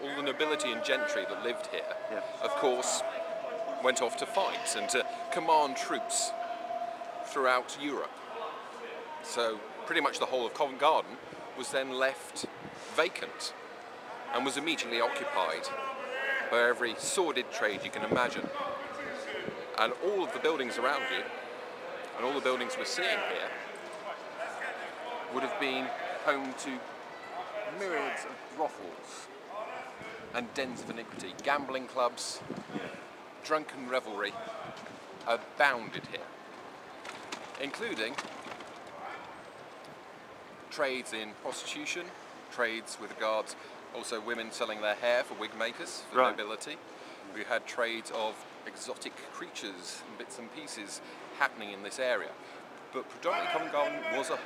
all the nobility and gentry that lived here, Yeah. of course, went off to fight and to command troops throughout Europe. So pretty much the whole of Covent Garden was then left vacant and was immediately occupied by every sordid trade you can imagine. And all of the buildings around you, and all the buildings we're seeing here, would have been home to myriads of brothels and dens of iniquity. Gambling clubs, drunken revelry abounded here, including trades in prostitution, trades with regards also women selling their hair for wig makers, for nobility. We had trades of exotic creatures and bits and pieces happening in this area. But predominantly Covent Garden was a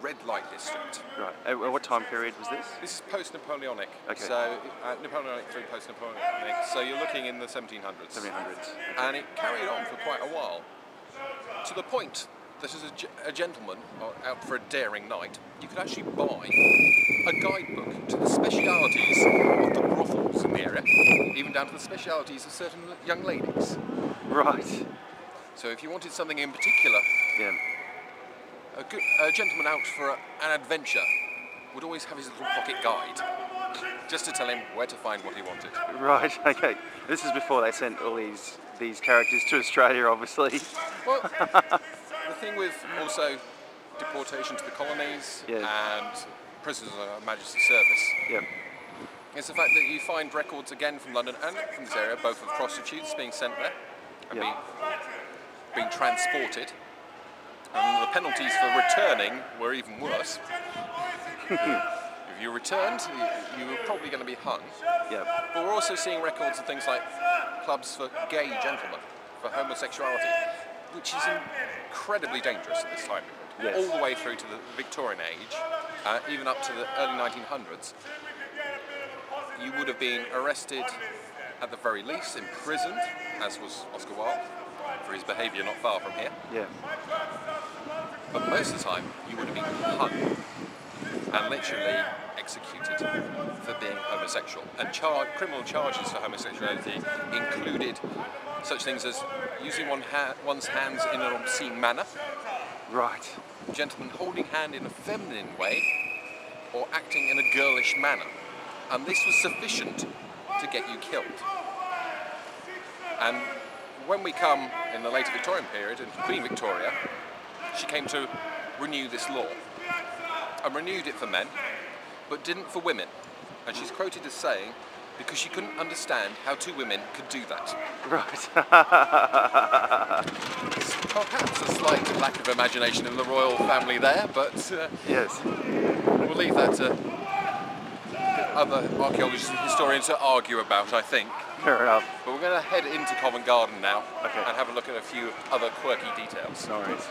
red light district. Right. At what time period was this? This is post-Napoleonic. Okay. So Napoleonic through post-Napoleonic. So you're looking in the 1700s. 1700s. Okay. And it carried on for quite a while, to the point that as a gentleman out for a daring night, you could actually buy a guidebook to the specialities of the brothels in the area, even down to the specialities of certain young ladies. Right. So if you wanted something in particular, Yeah. a gentleman out for an adventure would always have his little pocket guide, just to tell him where to find what he wanted. Right. Okay. This is before they sent all these characters to Australia, obviously. Well, the thing with also deportation to the colonies and prisoners of Her Majesty's service Yeah. is the fact that you find records again from London and from this area, both of prostitutes being sent there and being transported. And the penalties for returning were even worse. If you returned, you were probably going to be hung. Yeah. But we're also seeing records of things like clubs for gay gentlemen, for homosexuality, which is incredibly dangerous at this time period. Yes. All the way through to the Victorian age, even up to the early 1900s. You would have been arrested at the very least, imprisoned, as was Oscar Wilde, for his behaviour not far from here. Yeah. But most of the time, you would have been hung and literally executed for being homosexual. And criminal charges for homosexuality included such things as using one's hands in an obscene manner, Right. gentlemen holding hand in a feminine way, or acting in a girlish manner. And this was sufficient to get you killed. And when we come in the later Victorian period, in Queen Victoria, she came to renew this law, and renewed it for men, but didn't for women. And she's quoted as saying, because she couldn't understand how two women could do that. Right. Perhaps a slight lack of imagination in the royal family there, but Yes. we'll leave that to other archaeologists and historians to argue about, I think. Fair enough. But we're going to head into Covent Garden now Okay. and have a look at a few other quirky details. No worries.